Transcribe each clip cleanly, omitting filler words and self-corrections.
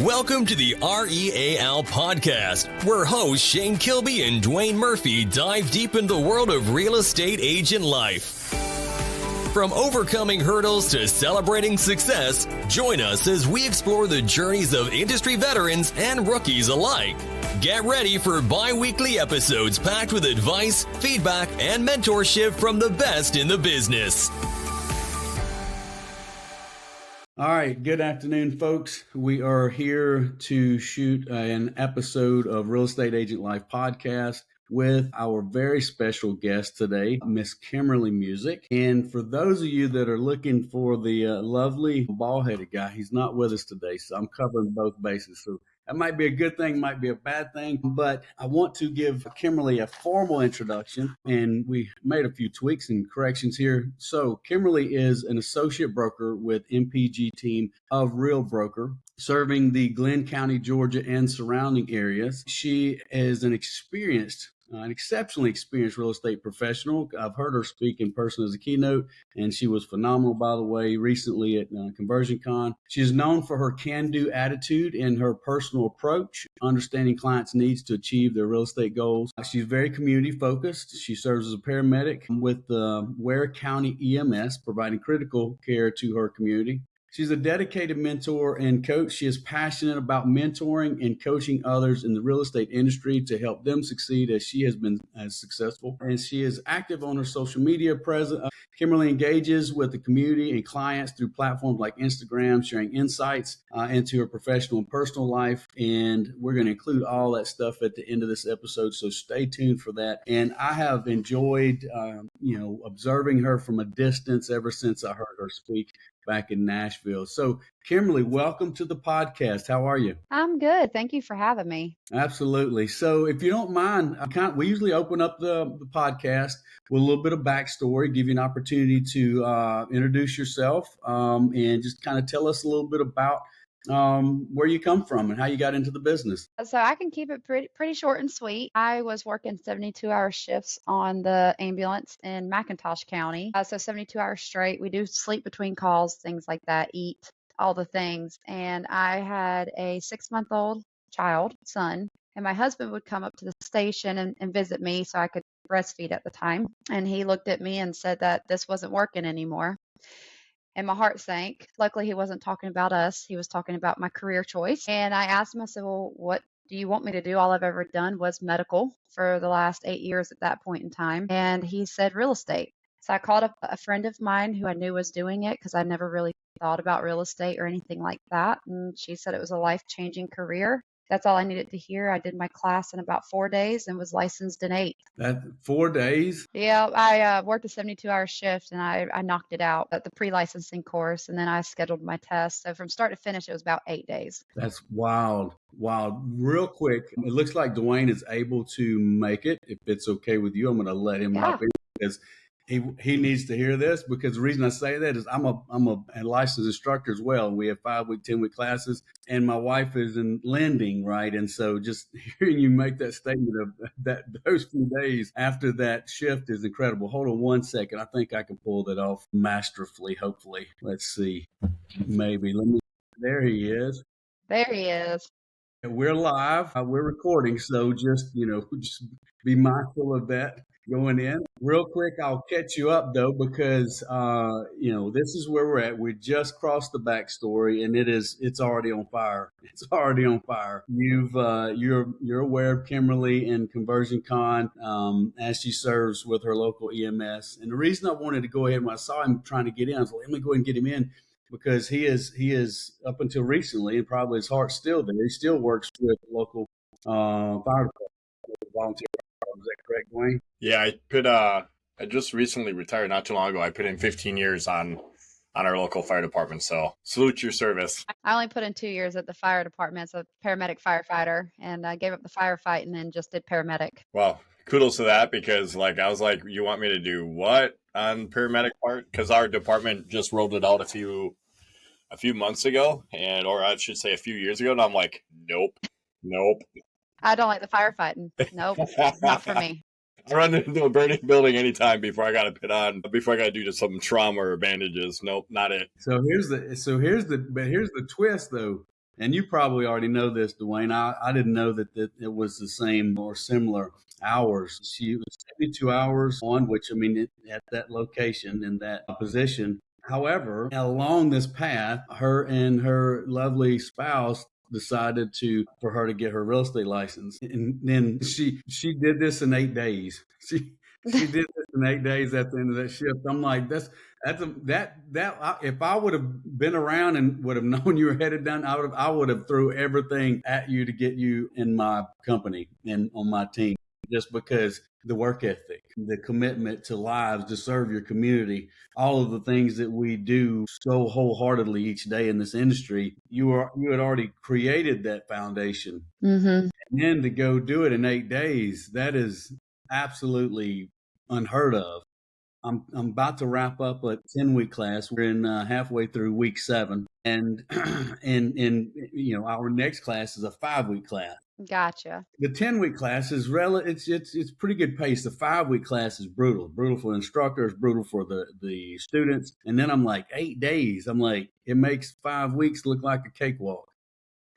Welcome to the R.E.A.L podcast, where hosts Shane Kilby and Duane Murphy dive deep into the world of real estate agent life. From overcoming hurdles to celebrating success, join us as we explore the journeys of industry veterans and rookies alike. Get ready for bi-weekly episodes packed with advice, feedback, and mentorship from the best in the business. All right, good afternoon, folks. We are here to shoot an episode of Real Estate Agent Life podcast with our very special guest today, Miss Kymerlee Music. And for those of you that are looking for the lovely bald-headed guy, he's not with us today, so I'm covering both bases. So that might be a good thing, might be a bad thing, but I want to give Kymerlee a formal introduction, and we made a few tweaks and corrections here. So Kymerlee is an associate broker with MPG team of R.E.A.L broker, serving the Glenn County, Georgia, and surrounding areas. She is an exceptionally experienced real estate professional. I've heard her speak in person as a keynote, and she was phenomenal, by the way, recently at Conversion Con. She's known for her can-do attitude and her personal approach, understanding clients' needs to achieve their real estate goals. She's very community-focused. She serves as a paramedic with the Ware County EMS, providing critical care to her community. She's a dedicated mentor and coach. She is passionate about mentoring and coaching others in the real estate industry to help them succeed as she has been as successful. And she is active on her social media presence. Kymerlee engages with the community and clients through platforms like Instagram, sharing insights into her professional and personal life. And we're going to include all that stuff at the end of this episode, so stay tuned for that. And I have enjoyed, observing her from a distance ever since I heard her speak back in Nashville. So Kymerlee, welcome to the podcast. How are you? I'm good. Thank you for having me. Absolutely. So if you don't mind, we usually open up the podcast with a little bit of backstory, give you an opportunity to introduce yourself and just kind of tell us a little bit about where you come from and how you got into the business. So I can keep it pretty short and sweet. I was working 72-hour shifts on the ambulance in McIntosh County. So 72 hours straight. We do sleep between calls, things like that, eat, all the things. And I had a 6-month-old son, and my husband would come up to the station and visit me so I could breastfeed at the time. And he looked at me and said that this wasn't working anymore. And my heart sank. Luckily, he wasn't talking about us. He was talking about my career choice. And I asked him, I said, well, what do you want me to do? All I've ever done was medical for the last 8 years at that point in time. And he said real estate. So I called up a friend of mine who I knew was doing it because I never really thought about real estate or anything like that. And she said it was a life-changing career. That's all I needed to hear. I did my class in about 4 days and was licensed in 8. That 4 days? Yeah, I worked a 72-hour shift and I knocked it out at the pre-licensing course, and then I scheduled my test. So from start to finish, it was about 8 days. That's wild. Wow. Real quick, it looks like Duane is able to make it. If it's okay with you, I'm going to let him hop in because he needs to hear this, because the reason I say that is I'm a licensed instructor as well. We have 5-week, 10-week classes, and my wife is in lending, right? And so just hearing you make that statement of that those few days after that shift is incredible. Hold on one second. I think I can pull that off masterfully, hopefully. Let's see. Maybe. There he is. There he is. We're live. We're recording, so just be mindful of that going in. Real quick, I'll catch you up though, because this is where we're at. We just crossed the backstory, and it's already on fire. It's already on fire. You're aware of Kymerlee and Conversion Con as she serves with her local EMS. And the reason I wanted to go ahead, when I saw him trying to get in, I was like, let me go ahead and get him in, because he is up until recently, and probably his heart's still there. He still works with local fire department, volunteer. Is that correct, Duane? Yeah, I just recently retired not too long ago. I put in 15 years on our local fire department. So salute your service. I only put in 2 years at the fire department as a paramedic firefighter, and I gave up the firefight and then just did paramedic. Well, kudos to that, because I was like, you want me to do what on paramedic part? Because our department just rolled it out a few months ago, or I should say a few years ago. And I'm like, nope. I don't like the firefighting. Nope, not for me. I run into a burning building anytime before I got to do just some trauma or bandages. Nope, not it. Here's the twist though. And you probably already know this, Duane. I didn't know that it was the same or similar hours. She was 72 hours on, which I mean, at that location in that position. However, along this path, her and her lovely spouse decided for her to get her real estate license, and then she did this in 8 days. She did this in 8 days at the end of that shift. I'm like, if I would have been around and would have known you were headed down, I would have threw everything at you to get you in my company and on my team, just because the work ethic, the commitment to lives, to serve your community, all of the things that we do so wholeheartedly each day in this industry, you had already created that foundation. Mm-hmm. And then to go do it in 8 days, that is absolutely unheard of. I'm about to wrap up a 10-week class. We're in halfway through week 7, and our next class is a 5-week class. Gotcha. The 10-week class is it's pretty good pace. The 5-week class is brutal for the instructors, brutal for the students. And then I'm like, 8 days. I'm like, it makes 5 weeks look like a cakewalk.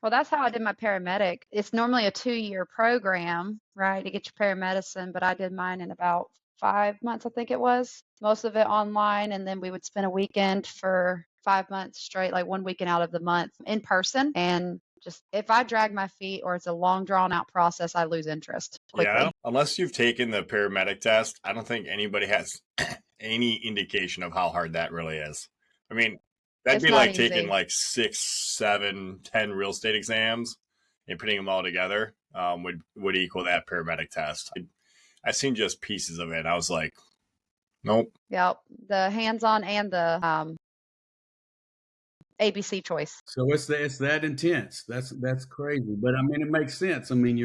Well, that's how I did my paramedic. It's normally a 2-year program, right, to get your paramedicine, but I did mine in about 5 months, I think it was. Most of it online, and then we would spend a weekend for 5 months straight, like one weekend out of the month in person. And just if I drag my feet or it's a long drawn out process, I lose interest quickly. Yeah, unless you've taken the paramedic test, I don't think anybody has any indication of how hard that really is. I mean, that'd It's be not like easy. taking like 6, 7, 10 real estate exams and putting them all together would equal that paramedic test. I've seen just pieces of it. I was like, nope. Yep, the hands-on and the ABC choice. So it's that intense. That's crazy. But I mean, it makes sense. I mean,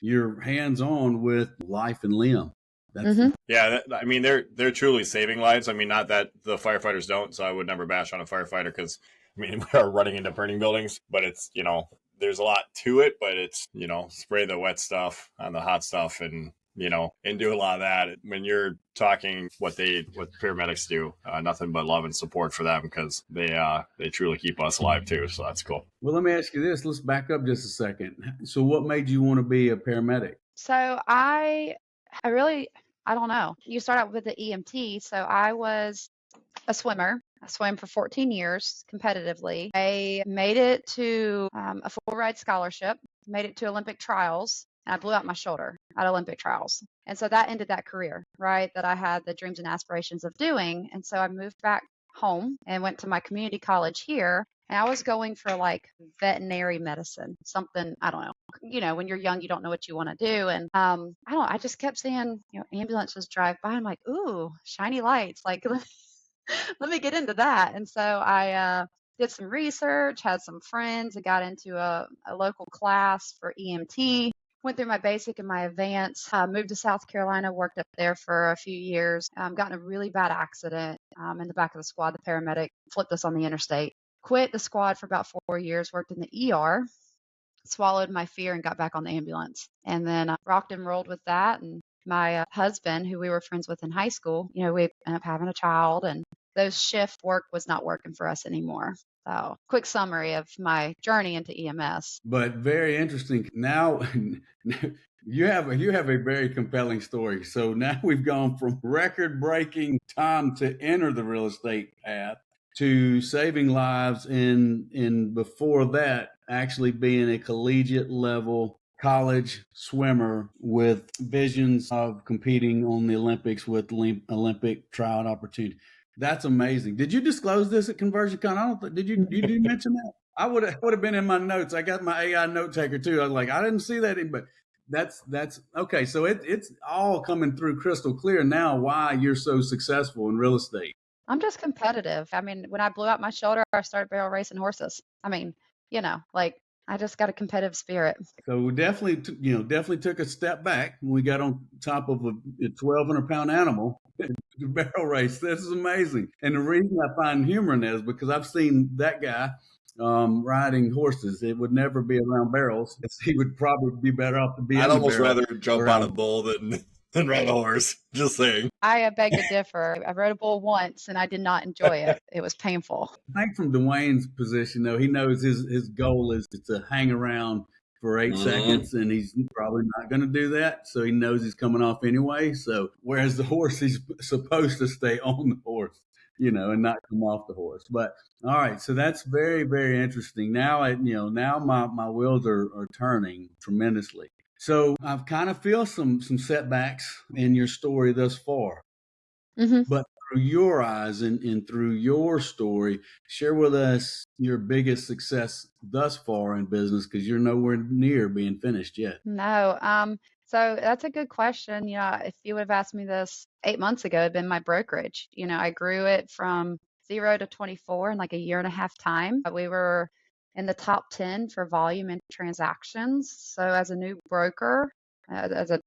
you're hands on with life and limb. Mhm. Yeah, I mean, they're truly saving lives. I mean, not that the firefighters don't, so I would never bash on a firefighter because, I mean, we are running into burning buildings, but it's, there's a lot to it, but it's, spray the wet stuff on the hot stuff and, and do a lot of that. When you're talking what paramedics do, nothing but love and support for them because they truly keep us alive too. So that's cool. Well, let me ask you this. Let's back up just a second. So what made you want to be a paramedic? So I don't know. You start out with the EMT. So I was a swimmer. I swam for 14 years competitively. I made it to a full ride scholarship, made it to Olympic trials, and I blew out my shoulder at Olympic trials. And so that ended that career, right, that I had the dreams and aspirations of doing. And so I moved back home and went to my community college here. And I was going for like veterinary medicine, something, I don't know. When you're young, you don't know what you want to do. And I just kept seeing, ambulances drive by. I'm like, ooh, shiny lights. Like, let me get into that. And so I did some research, had some friends, and got into a local class for EMT. Went through my basic and my advanced, moved to South Carolina, worked up there for a few years, got in a really bad accident in the back of the squad. The paramedic flipped us on the interstate. Quit the squad for about 4 years, worked in the ER, swallowed my fear and got back on the ambulance. And then rocked and rolled with that. And my husband, who we were friends with in high school, we ended up having a child, and those shift work was not working for us anymore. So quick summary of my journey into EMS. But very interesting. Now you have a very compelling story. So now we've gone from record-breaking time to enter the real estate path to saving lives and before that actually being a collegiate level college swimmer with visions of competing on the Olympics with Olympic tryout opportunity. That's amazing. Did you disclose this at ConversionCon? I don't. Did you mention that? I would have been in my notes. I got my AI note taker too. I was like, I didn't see that, but that's okay. So it's all coming through crystal clear now. Why you're so successful in real estate? I'm just competitive. I mean, when I blew out my shoulder, I started barrel racing horses. I mean, I just got a competitive spirit. So we definitely took a step back when we got on top of a 1,200-pound animal. The barrel race. This is amazing. And the reason I find humor in that is because I've seen that guy riding horses. It would never be around barrels. He would probably be better off to be. I'd almost rather jump on a bull than than ride a horse. Just saying. I beg to differ. I rode a bull once and I did not enjoy it. It was painful. I think from Duane's position, though, he knows his goal is to hang around for 8 seconds, and he's probably not going to do that. So he knows he's coming off anyway. So whereas the horse, he's supposed to stay on the horse, and not come off the horse. But all right, so that's very, very interesting. Now, now my wheels are turning tremendously. So I've kind of feel some setbacks in your story thus far. Mm-hmm. But through your eyes and through your story, share with us your biggest success thus far in business, because you're nowhere near being finished yet. No. So that's a good question. If you would have asked me this 8 months ago, it'd been my brokerage. I grew it from 0 to 24 in like a year and a half time. We were in the top 10 for volume and transactions. So as a new broker, as a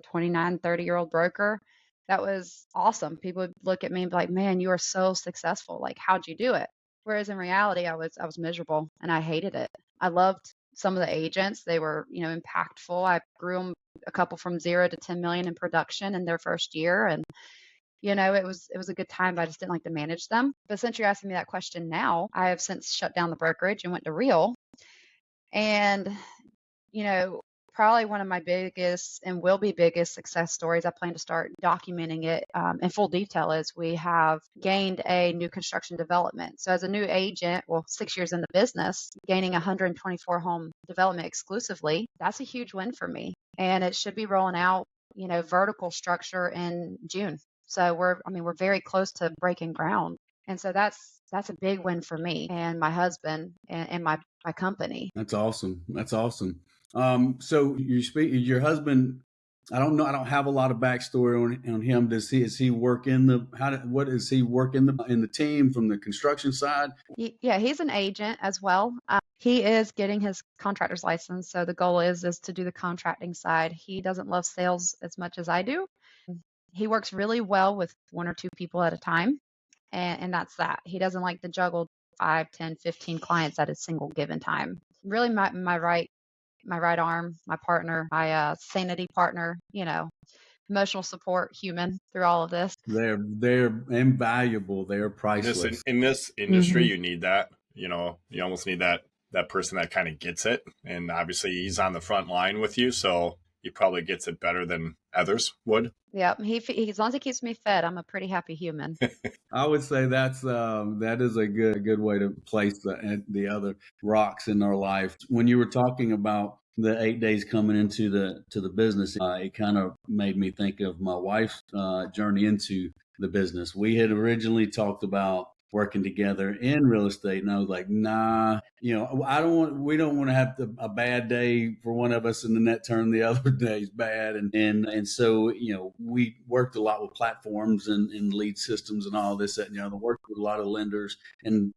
29, 30-year-old broker, that was awesome. People would look at me and be like, man, you are so successful. Like, how'd you do it? Whereas in reality, I was miserable and I hated it. I loved some of the agents. They were, impactful. I grew them a couple from 0 to 10 million in production in their first year. And, it was a good time, but I just didn't like to manage them. But since you're asking me that question now, I have since shut down the brokerage and went to R.E.A.L. And, probably one of my biggest and will be biggest success stories. I plan to start documenting it in full detail as we have gained a new construction development. So as a new agent, 6 years in the business, gaining 124 home development exclusively, that's a huge win for me. And it should be rolling out, vertical structure in June. So we're very close to breaking ground. And so that's a big win for me and my husband and my company. That's awesome. That's awesome. So your husband, I don't know. I don't have a lot of backstory on him. Is he work in what is he work in the team from the construction side? Yeah, he's an agent as well. He is getting his contractor's license. So the goal is to do the contracting side. He doesn't love sales as much as I do. He works really well with 1 or 2 people at a time. And that's that. He doesn't like to juggle 5, 10, 15 clients at a single given time. Really my right arm, my partner, my sanity partner, emotional support, human through all of this. They're invaluable. They're priceless. In this industry, you need that. You almost need that person that kind of gets it. And obviously he's on the front line with you, so he probably gets it better than others would. Yeah, he as long as he keeps me fed, I'm a pretty happy human. I would say that is a good way to place the other rocks in our life. When you were talking about the 8 days coming into the business, it kind of made me think of my wife's journey into the business. We had originally talked about working together in real estate, and I was like, nah, we don't want to have a bad day for one of us and the net turn the other day's bad, and so we worked a lot with platforms and lead systems and all this, that, and the other. Worked with a lot of lenders, and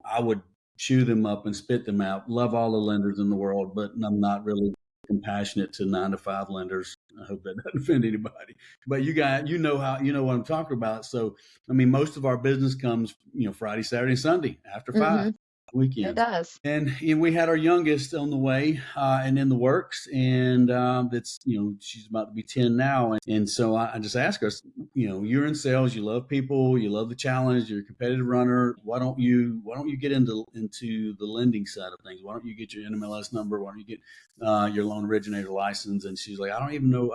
I would chew them up and spit them out. Love all the lenders in the world, but I'm not really compassionate to 9-to-5 lenders. I hope that doesn't offend anybody, but you know what I'm talking about. So, most of our business comes, Friday, Saturday, and Sunday after 5 weekends. It does. And we had our youngest on the way and in the works, and that's she's about to be 10 now, and so I just asked her, you're in sales, you love people, you love the challenge, you're a competitive runner. Why don't you get into the lending side of things? Why don't you get your NMLS number? Why don't you get your loan originator license? And she's like, I don't even know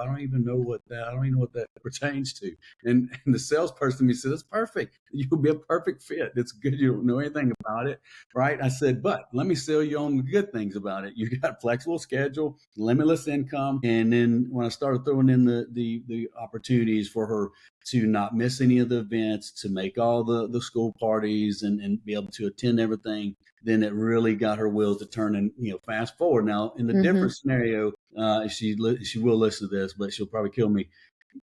what that pertains to. And the salesperson to me said, that's perfect. You'll be a perfect fit. It's good. You don't know anything about it, right? I said, but let me sell you on the good things about it. You got flexible schedule, limitless income. And then when I started throwing in the opportunities for her to not miss any of the events, to make all the school parties and be able to attend everything, then it really got her wheels to turn. And fast forward now in the different scenario, she will listen to this, but she'll probably kill me,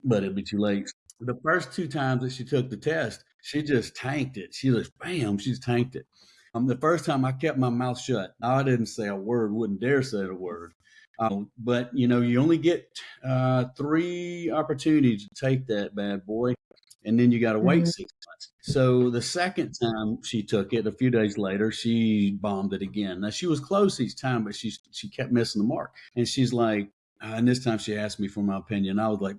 but it'll be too late. The first 2 times that she took the test, she just tanked it. She just she's tanked it. The first time I kept my mouth shut. I didn't say a word, wouldn't dare say a word. But you only get 3 opportunities to take that bad boy, and then you got to wait 6 months. So the second time she took it, a few days later, she bombed it again. Now she was close each time, but she kept missing the mark. And she's like, And this time she asked me for my opinion. I was like,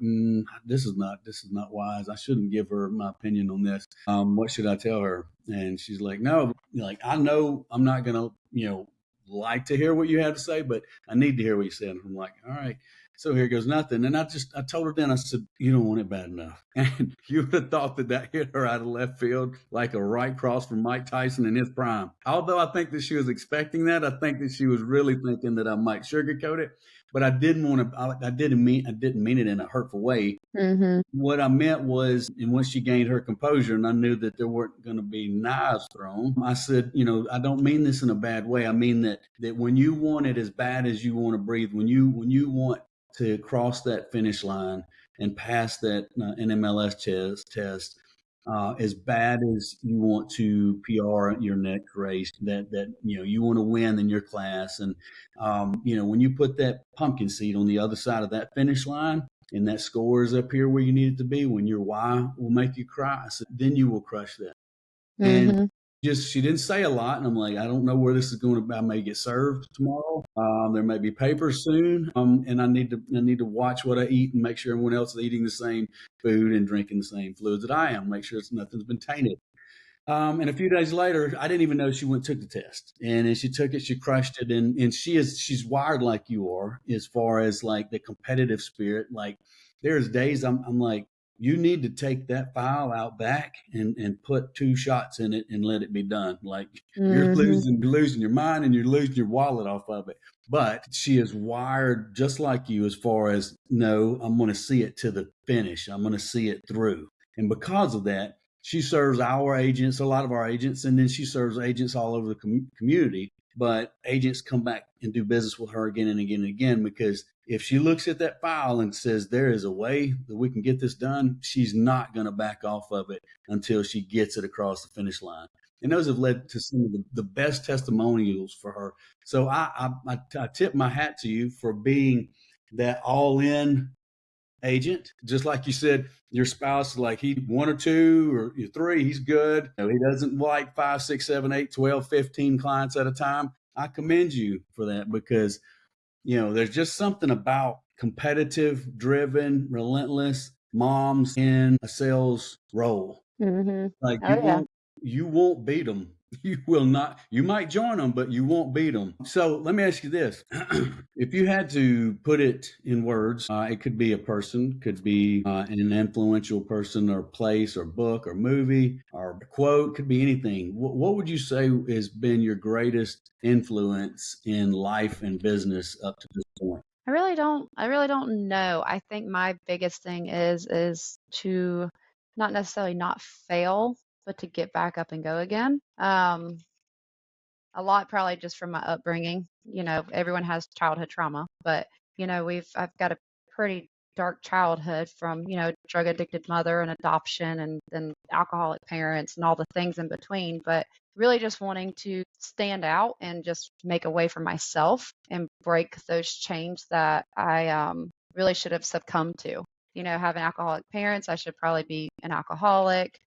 this is not wise. I shouldn't give her my opinion on this. What should I tell her? And she's like, no, like, I know I'm not going to, like to hear what you have to say, but I need to hear what you said. And I'm like, all right. So here goes nothing. And I told her then, I said, you don't want it bad enough. And you would have thought that hit her out of left field, like a right cross from Mike Tyson in his prime. Although I think that she was expecting that, I think that she was really thinking that I might sugarcoat it. But I didn't want to. I didn't mean it in a hurtful way. Mm-hmm. What I meant was, and once she gained her composure, and I knew that there weren't going to be knives thrown, I said, I don't mean this in a bad way. I mean that when you want it as bad as you want to breathe, when you want to cross that finish line and pass that NMLS test, as bad as you want to PR your next race, that you want to win in your class, and when you put that pumpkin seed on the other side of that finish line, and that score is up here where you need it to be, when your why will make you cry, I said, then you will crush that. Mm-hmm. And she didn't say a lot, and I'm like, I don't know where this is going to. I may get served tomorrow. There may be papers soon, and I need to watch what I eat and make sure everyone else is eating the same food and drinking the same fluids that I am. Make sure nothing's been tainted. And a few days later, I didn't even know she went and took the test. And then she took it, she crushed it. And she's wired like you are, as far as like the competitive spirit. Like, there's days I'm like, you need to take that file out back and put 2 shots in it and let it be done. Like, you're losing your mind and you're losing your wallet off of it. But she is wired just like you, as far as, no, I'm going to see it to the finish. I'm going to see it through. And because of that, she serves our agents, a lot of our agents, and then she serves agents all over the community. But agents come back and do business with her again and again and again, because if she looks at that file and says there is a way that we can get this done, she's not going to back off of it until she gets it across the finish line. And those have led to some of the best testimonials for her. So I tip my hat to you for being that all-in agent. Just like you said, your spouse, like, he 1 or 2 or 3, he's good. He doesn't like 5, 6, 7, 8, 12, 15 clients at a time. I commend you for that, because there's just something about competitive, driven, relentless moms in a sales role. Mm-hmm. Like, Oh, you won't beat them. You will not. You might join them, but you won't beat them. So let me ask you this. If you had to put it in words, it could be a person, could be an influential person or place or book or movie or quote, could be anything. What would you say has been your greatest influence in life and business up to this point? I really don't know. I think my biggest thing is to not necessarily not fail, but to get back up and go again. A lot probably just from my upbringing. Everyone has childhood trauma, but I've got a pretty dark childhood from, drug addicted mother and adoption and then alcoholic parents and all the things in between. But really just wanting to stand out and just make a way for myself and break those chains that I really should have succumbed to. Having alcoholic parents, I should probably be an alcoholic.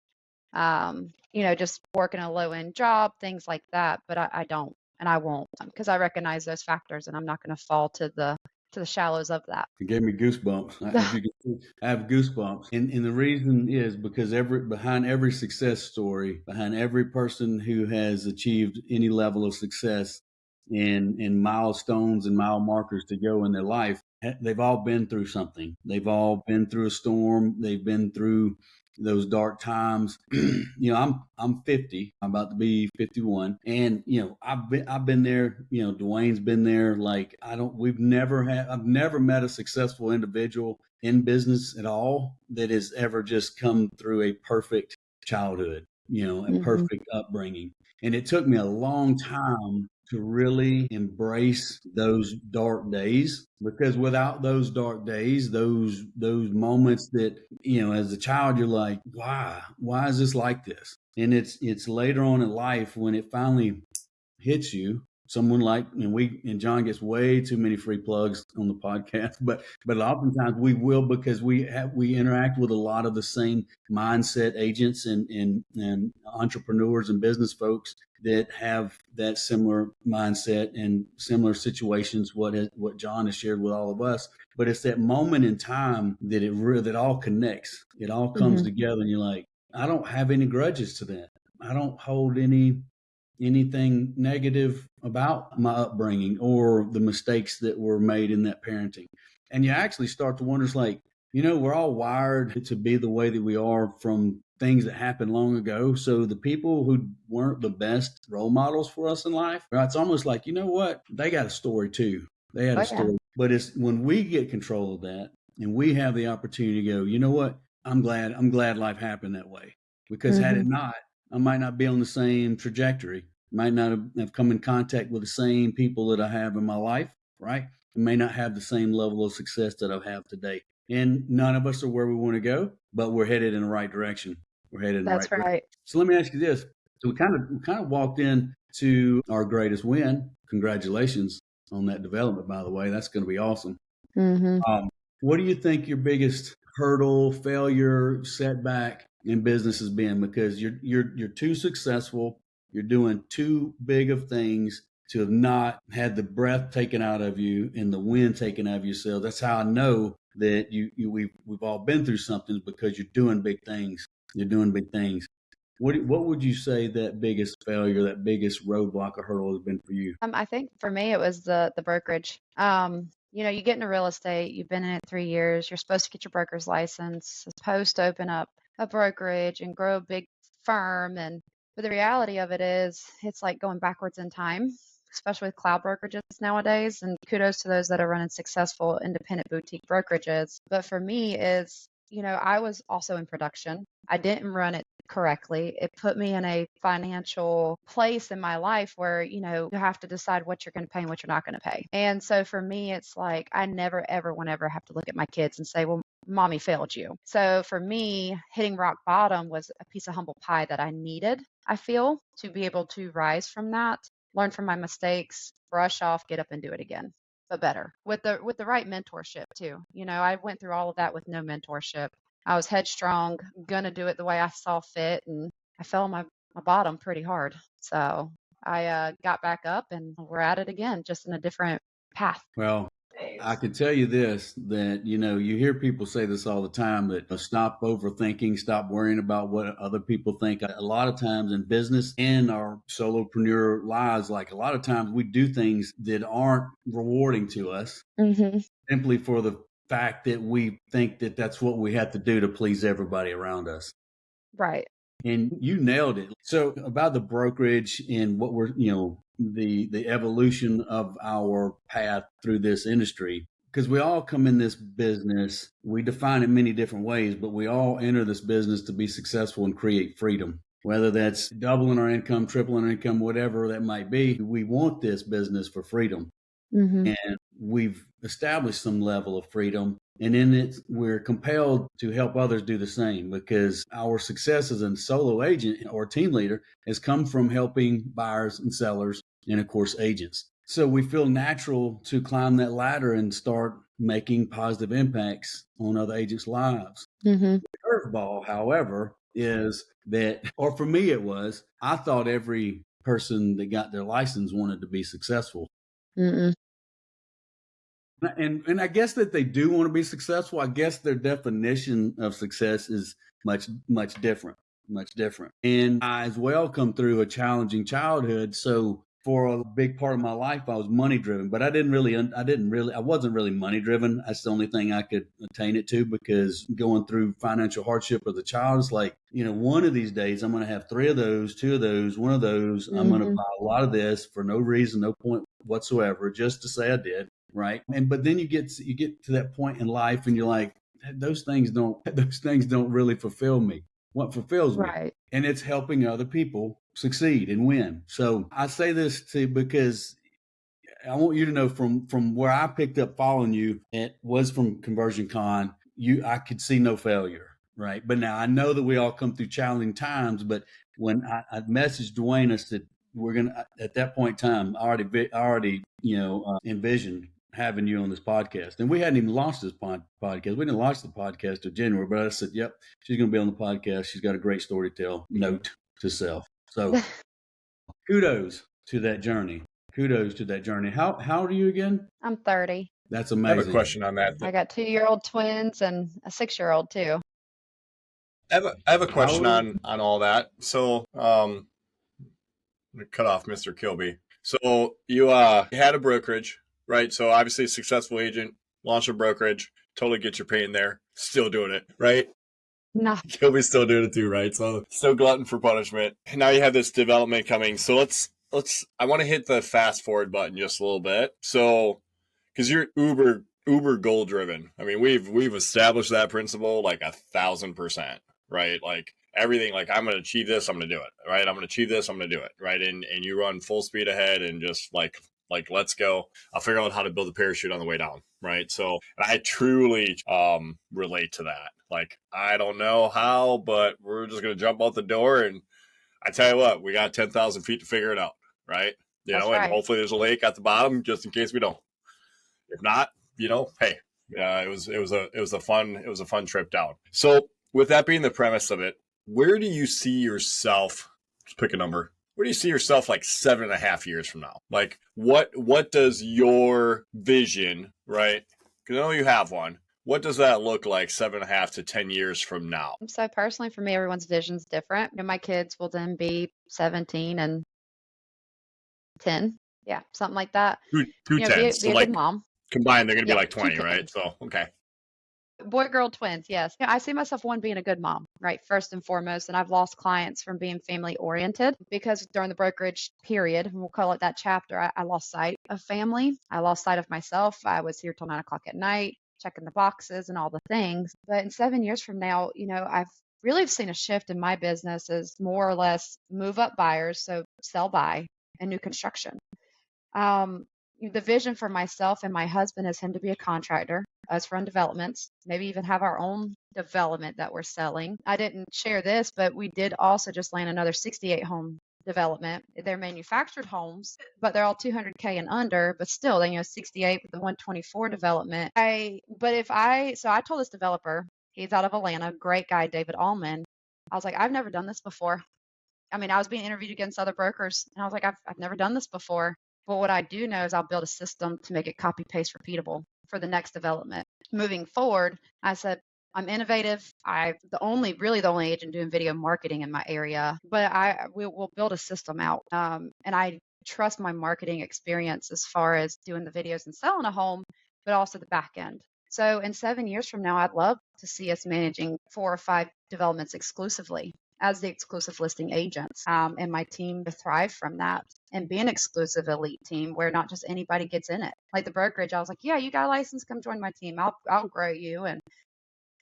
Just working a low end job, things like that. But I don't, and I won't, because I recognize those factors, and I'm not going to fall to the shallows of that. It gave me goosebumps. As you can see, I have goosebumps. And the reason is because behind every success story, behind every person who has achieved any level of success and milestones and mile markers to go in their life, they've all been through something. They've all been through a storm. They've been through those dark times. I'm 50. I'm about to be 51, and I've been there. Duane's been there. Like, I've never met a successful individual in business at all that has ever just come through a perfect childhood, a perfect upbringing. And it took me a long time to really embrace those dark days, because without those dark days, those moments that, as a child, you're like, why is this like this? And it's later on in life when it finally hits you, someone like, and John gets way too many free plugs on the podcast, but oftentimes we will, because we interact with a lot of the same mindset agents and entrepreneurs and business folks that have that similar mindset and similar situations, what John has shared with all of us. But it's that moment in time that that all connects. It all comes together, and you're like, I don't have any grudges to that. I don't hold anything negative about my upbringing or the mistakes that were made in that parenting. And you actually start to wonder, it's like, we're all wired to be the way that we are from things that happened long ago. So the people who weren't the best role models for us in life, right, it's almost like, you know what? They got a story too. They had a story. But it's when we get control of that and we have the opportunity to go, you know what? I'm glad life happened that way, because had it not, I might not be on the same trajectory, might not have come in contact with the same people that I have in my life, right? I may not have the same level of success that I have today. And none of us are where we want to go, but we're headed in the right direction. We're headed in the right direction. So let me ask you this. So we kind of walked in to our greatest win. Congratulations on that development, by the way. That's going to be awesome. What do you think your biggest hurdle, failure, setback in business has been? Because you're too successful. You're doing too big of things to have not had the breath taken out of you and the wind taken out of you. So that's how I know that we've all been through something, because you're doing big things. You're doing big things. What would you say that biggest failure, that biggest roadblock or hurdle has been for you? I think for me, it was the brokerage. You get into real estate, you've been in it 3 years, you're supposed to get your broker's license, supposed to open up a brokerage and grow a big firm. But the reality of it is, it's like going backwards in time, especially with cloud brokerages nowadays. And kudos to those that are running successful independent boutique brokerages. But for me is, I was also in production. I didn't run it correctly. It put me in a financial place in my life where, you have to decide what you're going to pay and what you're not going to pay. And so for me, it's like, I never, ever, whenever have to look at my kids and say, well, mommy failed you. So for me, hitting rock bottom was a piece of humble pie that I needed, I feel, to be able to rise from that, learn from my mistakes, brush off, get up and do it again, but better with the right mentorship too. I went through all of that with no mentorship. I was headstrong, gonna do it the way I saw fit, and I fell on my bottom pretty hard. So I got back up, and we're at it again, just in a different path. Well, I can tell you this, that, you hear people say this all the time, that stop overthinking, stop worrying about what other people think. A lot of times in business and our solopreneur lives, like a lot of times we do things that aren't rewarding to us simply for the fact that we think that that's what we have to do to please everybody around us. Right. And you nailed it. So about the brokerage and what we're, the evolution of our path through this industry, because we all come in this business, we define it many different ways, but we all enter this business to be successful and create freedom. Whether that's doubling our income, tripling our income, whatever that might be, we want this business for freedom. And we've established some level of freedom. And in it, we're compelled to help others do the same, because our success as a solo agent or team leader has come from helping buyers and sellers and, of course, agents. So we feel natural to climb that ladder and start making positive impacts on other agents' lives. The curveball, however, is that, or for me it was, I thought every person that got their license wanted to be successful. And I guess that they do want to be successful. I guess their definition of success is much different. And I as well come through a challenging childhood. So for a big part of my life, I was money driven, but I wasn't really money driven. That's the only thing I could attain it to, because going through financial hardship as a child is like, one of these days I'm going to have 3 of those, 2 of those, 1 of those. I'm going to buy a lot of this for no reason, no point whatsoever, just to say I did. Right. But then you get to that point in life and you're like, those things don't really fulfill me. What fulfills me? Right. And it's helping other people succeed and win. So I say this because I want you to know from where I picked up following you, it was from Conversion Con. I could see no failure. Right. But now I know that we all come through challenging times, but when I messaged Duane, I said, we're gonna at that point in time, I already envisioned having you on this podcast, and we hadn't even launched this podcast. We didn't launch the podcast till January, but I said, "Yep, she's going to be on the podcast. She's got a great story to tell." Note to self. So, kudos to that journey. Kudos to that journey. How old are you again? I'm 30. That's I amazing. have a question on that. I got 2-year-old twins and a 6-year-old too. I have a question on all that. So, cut off Mr. Kilby. So you had a brokerage, right? So obviously a successful agent, launched a brokerage, totally get your pain there, still doing it, right? No. Kilby's still doing it too, right? So still glutton for punishment. And now you have this development coming. So let's I want to hit the fast forward button just a little bit. So because you're uber goal driven. I mean, we've established that principle like 1,000%, right? Like everything, like I'm going to achieve this, I'm going to do it, right? I'm going to achieve this, I'm going to do it, right? And you run full speed ahead and just like let's go. I'll figure out how to build a parachute on the way down, right? So I truly relate to that. Like I don't know how, but we're just going to jump out the door, and I tell you what, we got 10,000 feet to figure it out, right? That's and right. hopefully there's a lake at the bottom just in case we don't. If not, hey, it was a fun trip down. So with that being the premise of it, where do you see yourself? Just pick a number. Where do you see yourself like 7.5 years from now? Like what does your vision, right? Because I know you have one. What does that look like 7.5 to 10 years from now? So personally, for me, everyone's vision's different. My kids will then be 17 and 10. Yeah, something like that. Two tens. Be a good mom. Combined, they're going to be like 20, right? So, okay. Boy, girl, twins, yes. I see myself being a good mom, right? First and foremost. And I've lost clients from being family oriented because during the brokerage period, we'll call it that chapter, I lost sight of family. I lost sight of myself. I was here till 9 o'clock at night, checking the boxes and all the things. But in 7 years from now, I've really seen a shift in my business as more or less move up buyers. So sell by and new construction. The vision for myself and my husband is him to be a contractor, us run developments, maybe even have our own development that we're selling. I didn't share this, but we did also just land another 68 home development. They're manufactured homes, but they're all 200K and under, but still, 68 with the 124 development. So I told this developer, he's out of Atlanta, great guy, David Allman. I was like, I've never done this before. I mean, I was being interviewed against other brokers, and I was like, I've never done this before. But what I do know is I'll build a system to make it copy paste repeatable for the next development. Moving forward, I said, I'm innovative. I'm the only agent doing video marketing in my area, but we'll build a system out. And I trust my marketing experience as far as doing the videos and selling a home, but also the back end. So in 7 years from now, I'd love to see us managing 4 or 5 developments exclusively as the exclusive listing agents, and my team to thrive from that and be an exclusive elite team where not just anybody gets in it. Like the brokerage, I was like, yeah, you got a license, come join my team. I'll grow you. And,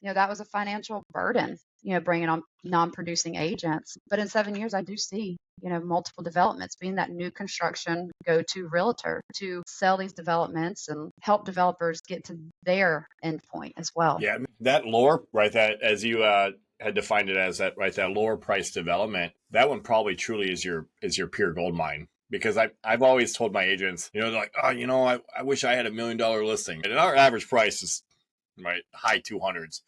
that was a financial burden, bringing on non-producing agents. But in 7 years, I do see, multiple developments being that new construction go-to realtor to sell these developments and help developers get to their endpoint as well. Yeah, that lower, right, that as you had defined it as that, right, that lower price development, that one probably truly is your pure gold mine. Because I've always told my agents, they're like, oh, I wish I had $1 million listing. And our average price is right high 200s.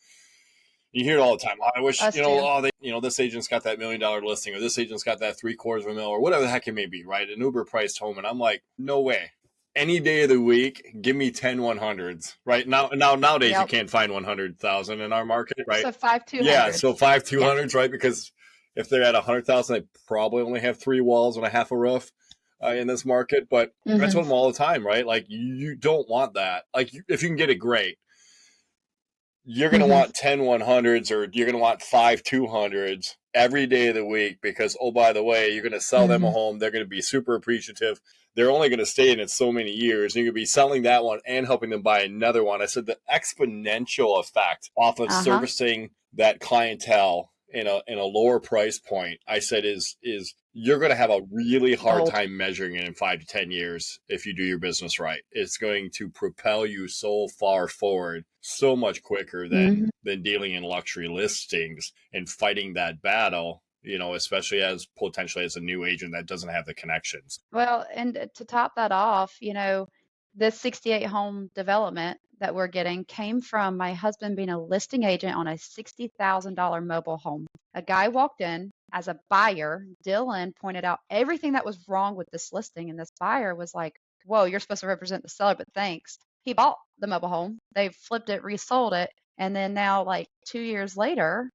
You hear it all the time. Oh, I wish, this agent's got that $1 million listing, or this agent's got that $750,000, or whatever the heck it may be, right? An Uber priced home. And I'm like, no way. Any day of the week, give me 10 100s, right? Nowadays, You can't find 100,000 in our market, right? So 5 200s. Yeah, so 5 200s, right? Because if they're at 100,000, they probably only have 3 walls and a half a roof in this market. But I tell them all the time, right? Like, you don't want that. Like, if you can get it, great. You're going to want 10 100s, or you're going to want 5 200s every day of the week because, oh, by the way, you're going to sell them a home. They're going to be super appreciative. They're only going to stay in it so many years. And you're going to be selling that one and helping them buy another one. I said the exponential effect off of servicing that clientele in a lower price point, I said, is you're going to have a really hard time measuring it in 5 to 10 years if you do your business right. It's going to propel you so far forward, so much quicker than dealing in luxury listings and fighting that battle especially as potentially as a new agent that doesn't have the connections. Well, and to top that off, this 68 home development that we're getting came from my husband being a listing agent on a $60,000 mobile home. A guy walked in as a buyer. Dylan pointed out everything that was wrong with this listing, and this buyer was like, "Whoa, you're supposed to represent the seller, but thanks." He bought the mobile home. They flipped it, resold it, and then now, like 2 years later,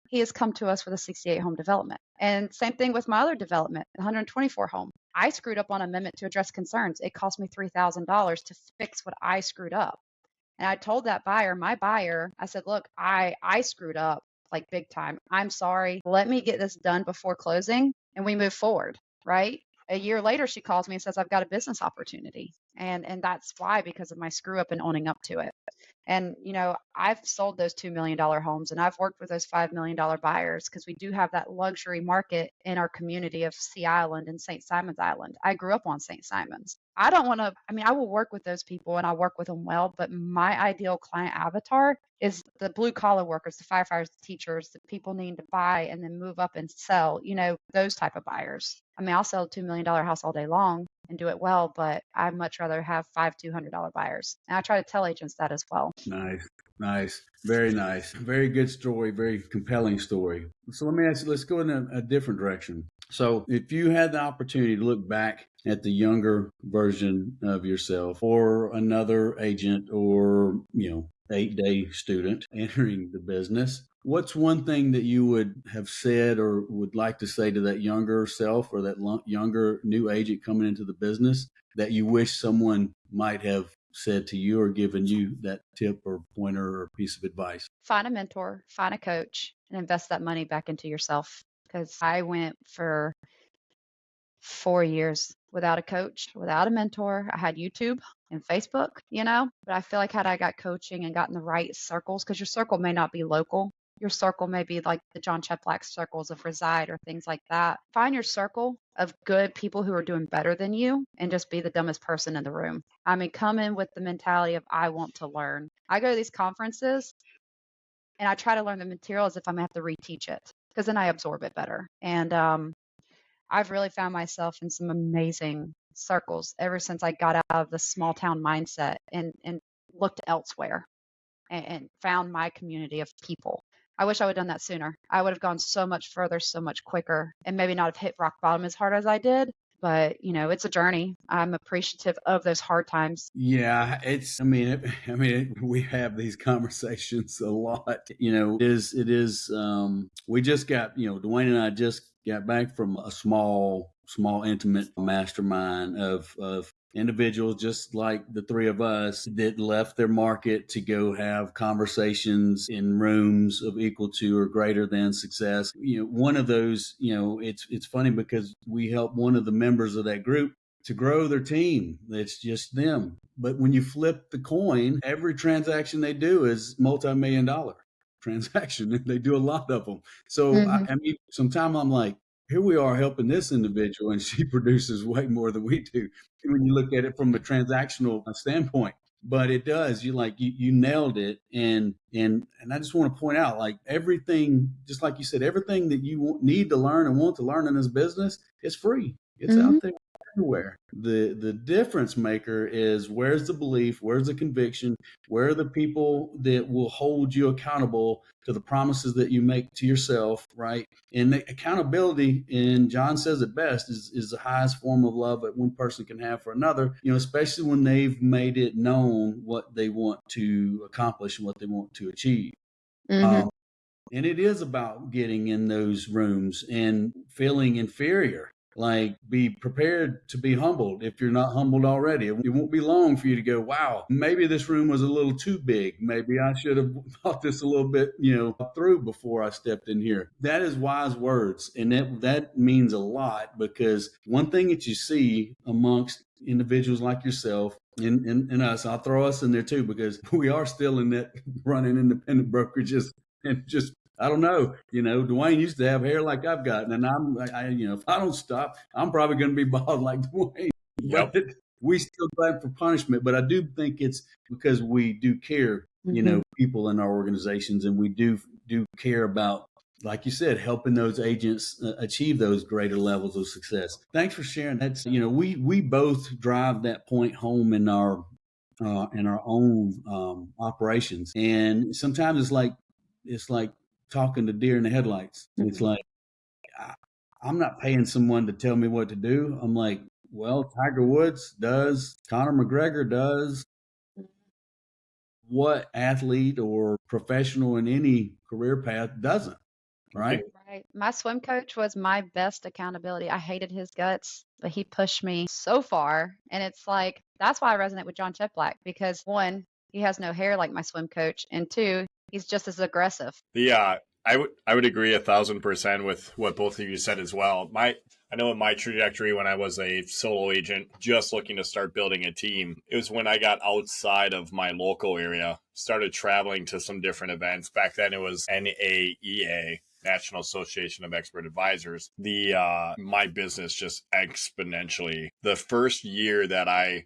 he has come to us with a 68 home development. And same thing with my other development, the 124 home. I screwed up on amendment to address concerns. It cost me $3,000 to fix what I screwed up. And I told that buyer, my buyer, I said, look, I screwed up like big time. I'm sorry. Let me get this done before closing and we move forward, right? A year later, she calls me and says, I've got a business opportunity. And that's why, because of my screw up and owning up to it. And, I've sold those $2 million homes and I've worked with those $5 million buyers because we do have that luxury market in our community of Sea Island and St. Simon's Island. I grew up on St. Simon's. I don't want to, I will work with those people and I work with them well, but my ideal client avatar is the blue collar workers, the firefighters, the teachers, the people needing to buy and then move up and sell, those type of buyers. I'll sell a $2 million house all day long and do it well, but I'd much rather have five $200 buyers. And I try to tell agents that as well. Nice. Very nice. Very good story. Very compelling story. So let me ask you, let's go in a different direction. So if you had the opportunity to look back at the younger version of yourself or another agent or, 8-day student entering the business, what's one thing that you would have said or would like to say to that younger self or that younger new agent coming into the business that you wish someone might have said to you or given you that tip or pointer or piece of advice? Find a mentor, find a coach, and invest that money back into yourself. Because I went for 4 years without a coach, without a mentor. I had YouTube and Facebook, but I feel like had I got coaching and gotten the right circles, because your circle may not be local. Your circle may be like the John Cheplack circles of Reside or things like that. Find your circle of good people who are doing better than you and just be the dumbest person in the room. Come in with the mentality of I want to learn. I go to these conferences and I try to learn the material as if I'm going to have to reteach it because then I absorb it better. And I've really found myself in some amazing circles ever since I got out of the small town mindset and looked elsewhere and found my community of people. I wish I would have done that sooner. I would have gone so much further, so much quicker, and maybe not have hit rock bottom as hard as I did. But, it's a journey. I'm appreciative of those hard times. Yeah, we have these conversations a lot. It is, we just got, Duane and I just got back from a small, intimate mastermind of individuals just like the three of us that left their market to go have conversations in rooms of equal to or greater than success. One of those, it's funny because we help one of the members of that group to grow their team. It's just them. But when you flip the coin, every transaction they do is multi-million-dollar transaction. And they do a lot of them. So sometimes I'm like, here we are helping this individual and she produces way more than we do when you look at it from a transactional standpoint. But it does. You nailed it. And I just want to point out, like, everything, just like you said, everything that you need to learn and want to learn in this business is free. It's out there everywhere. The difference maker is where's the belief, where's the conviction, where are the people that will hold you accountable to the promises that you make to yourself, right? And the accountability, and John says it best, is the highest form of love that one person can have for another, especially when they've made it known what they want to accomplish and what they want to achieve. And it is about getting in those rooms and feeling inferior. Like, be prepared to be humbled if you're not humbled already. It won't be long for you to go, wow, maybe this room was a little too big. Maybe I should have thought this a little bit, through before I stepped in here. That is wise words. And that means a lot, because one thing that you see amongst individuals like yourself and us, I'll throw us in there too, because we are still in that running independent brokerages and just, I don't know, Duane used to have hair like I've got, and if I don't stop, I'm probably going to be bald like Duane. Yep. But we still glad for punishment. But I do think it's because we do care, people in our organizations, and we do care about like you said, helping those agents achieve those greater levels of success. Thanks for sharing. That's, we both drive that point home in our own operations, and sometimes it's like talking to deer in the headlights. It's like I'm not paying someone to tell me what to do. I'm like, well, Tiger Woods does, Conor McGregor does. What athlete or professional in any career path doesn't, right? Right. My swim coach was my best accountability. I hated his guts, but he pushed me so far. And it's like, that's why I resonate with John Cheplack, because one, he has no hair like my swim coach. And two, he's just as aggressive. I would agree 1,000% with what both of you said as well. I know in my trajectory when I was a solo agent, just looking to start building a team, it was when I got outside of my local area, started traveling to some different events. Back then it was NAEA, National Association of Expert Advisors. My business just exponentially. The first year that I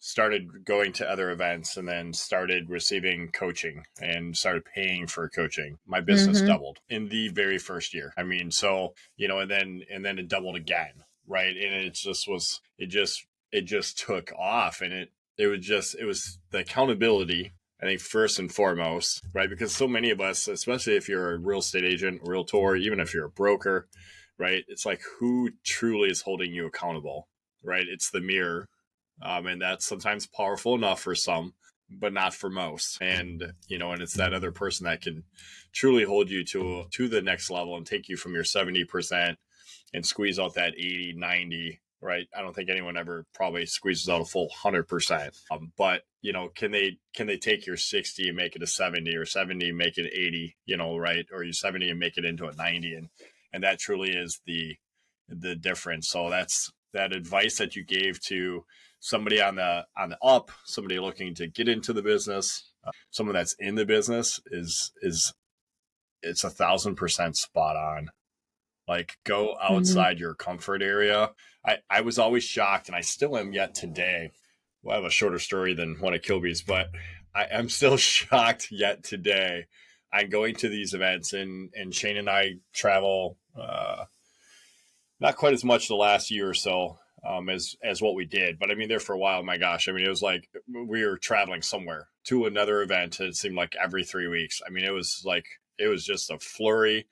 started going to other events and then started receiving coaching and started paying for coaching, my business doubled in the very first year. I mean, so, and then it doubled again. Right. And it just took off, and it was the accountability, I think, first and foremost, right? Because so many of us, especially if you're a real estate agent, realtor, even if you're a broker, right? It's like, who truly is holding you accountable, right? It's the mirror. And that's sometimes powerful enough for some, but not for most. And, and it's that other person that can truly hold you to the next level and take you from your 70% and squeeze out that 80, 90, right? I don't think anyone ever probably squeezes out a full 100%. But, can they take your 60 and make it a 70, or 70 and make it 80, right? Or your 70 and make it into a 90. And that truly is the difference. So that's that advice that you gave to somebody on the up, somebody looking to get into the business, someone that's in the business is it's 1,000% spot on. Like, go outside your comfort area. I was always shocked, and I still am yet today. Well, I have a shorter story than one of Kilby's, but I am still shocked yet today. I'm going to these events, and Shane and I travel not quite as much the last year or so as what we did. But I mean, there for a while, my gosh, I mean, it was like we were traveling somewhere to another event. It seemed like every 3 weeks. I mean, it was just a flurry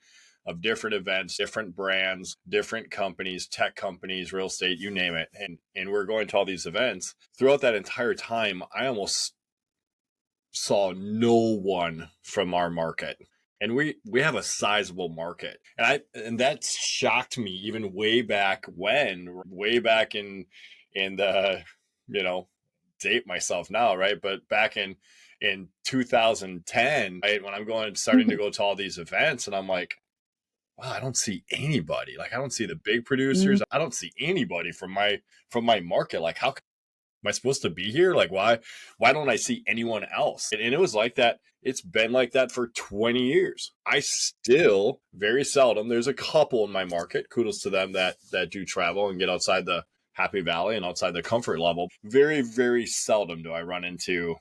of different events, different brands, different companies, tech companies, real estate, you name it. And we're going to all these events. Throughout that entire time, I almost saw no one from our market. And we have a sizable market. And that shocked me even way back in the, date myself now, right? But back in 2010, right, when I'm starting to go to all these events, and I'm like, wow, I don't see anybody. Like, I don't see the big producers. I don't see anybody from my market. Like, how am I supposed to be here? Like, why don't I see anyone else? And it was like that. It's been like that for 20 years. I still, very seldom, there's a couple in my market, kudos to them, that do travel and get outside the Happy Valley and outside the comfort level. Very, very seldom do I run into,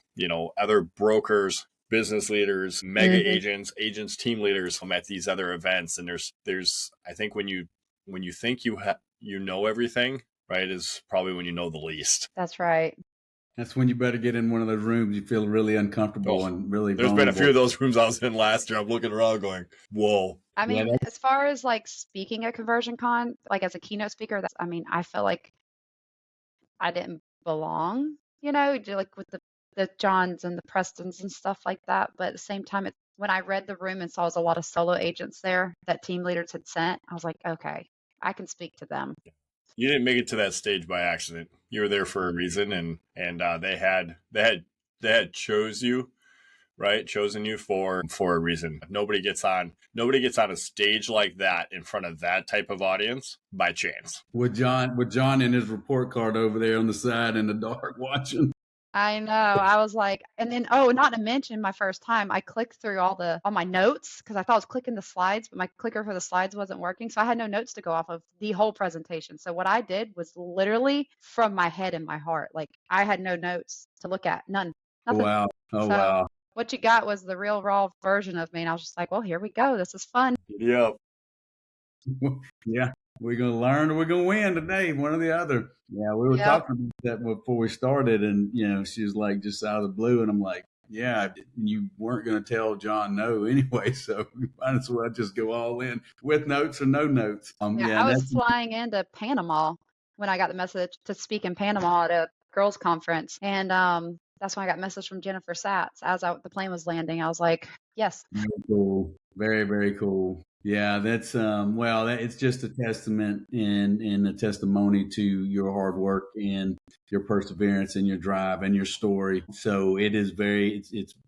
other brokers, business leaders, mega agents, team leaders at these other events. And there's, I think when you think you know everything, right, is probably when you know the least. That's right. That's when you better get in one of those rooms. You feel really uncomfortable and really There's vulnerable. been a few of those rooms I was in last year. I'm looking around going, whoa. I mean, as far as like speaking at Conversion Con, like as a keynote speaker, I feel like I didn't belong, like with the Johns and the Prestons and stuff like that. But at the same time, when I read the room and saw a lot of solo agents there that team leaders had sent, I was like, okay, I can speak to them. You didn't make it to that stage by accident. You were there for a reason, and they had chosen you for a reason. Nobody gets on a stage like that in front of that type of audience by chance. With John in his report card over there on the side in the dark watching. I know. I was like, and then, not to mention my first time, I clicked through all my notes because I thought I was clicking the slides, but my clicker for the slides wasn't working. So I had no notes to go off of the whole presentation. So what I did was literally from my head and my heart. Like, I had no notes to look at, none. Nothing. Wow. Oh, wow. what you got was the real raw version of me. And I was just like, well, here we go. This is fun. Yep. Yeah, we're going to learn or we're going to win today, one or the other. Yeah, we were Yep. talking about that before we started, and, she was like, just out of the blue, and I'm like, yeah, you weren't going to tell John no anyway, so we might as well just go all in with notes or no notes. I was flying into Panama when I got the message to speak in Panama at a girls' conference, and that's when I got a message from Jennifer Satz as the plane was landing. I was like, yes. Very cool. Very, very cool. Yeah, that's it's just a testament and a testimony to your hard work and your perseverance and your drive and your story. So it's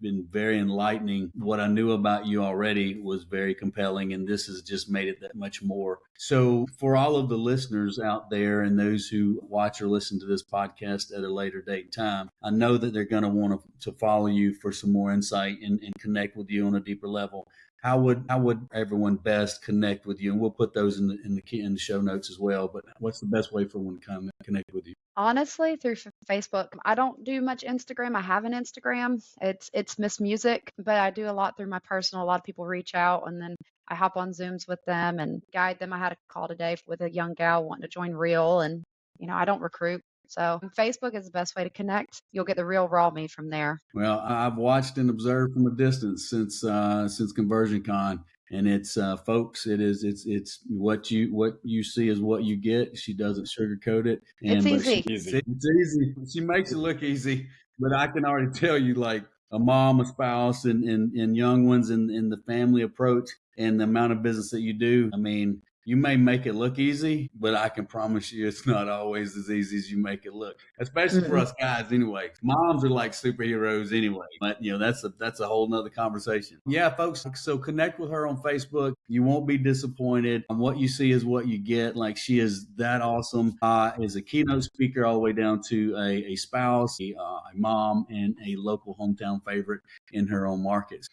been very enlightening. What I knew about you already was very compelling, and this has just made it that much more. So for all of the listeners out there and those who watch or listen to this podcast at a later date and time, I know that they're going to want to follow you for some more insight and connect with you on a deeper level. How would everyone best connect with you? And we'll put those in the show notes as well. But what's the best way for one to connect with you? Honestly, through Facebook. I don't do much Instagram. I have an Instagram. It's Miss Music, but I do a lot through my personal. A lot of people reach out, and then I hop on Zooms with them and guide them. I had a call today with a young gal wanting to join R.E.A.L, and I don't recruit. So Facebook is the best way to connect. You'll get the real raw me from there. Well, I've watched and observed from a distance since Conversion Con, and it's folks, it's what you see is what you get. She doesn't sugarcoat it. It's easy. It's easy. She makes it look easy, but I can already tell you, like a mom, a spouse, and young ones, and the family approach and the amount of business that you do. I mean, you may make it look easy, but I can promise you it's not always as easy as you make it look, especially for us guys anyway. Moms are like superheroes anyway, but that's a whole nother conversation. Yeah, folks, so connect with her on Facebook. You won't be disappointed. What you see is what you get. Like, she is that awesome. Is a keynote speaker all the way down to a spouse, a mom, and a local hometown favorite in her own markets.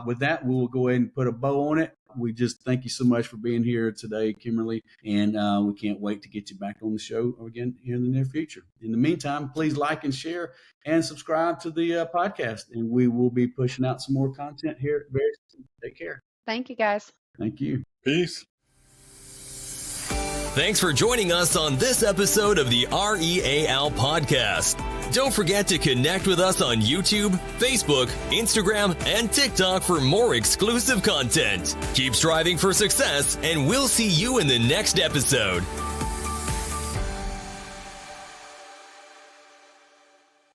With that, we will go ahead and put a bow on it. We just thank you so much for being here today, Kymerlee, and we can't wait to get you back on the show again here in the near future. In the meantime, please like and share and subscribe to the podcast, and we will be pushing out some more content here very soon. Take care. Thank you, guys. Thank you. Peace. Thanks for joining us on this episode of the R.E.A.L podcast. Don't forget to connect with us on YouTube, Facebook, Instagram, and TikTok for more exclusive content. Keep striving for success, and we'll see you in the next episode.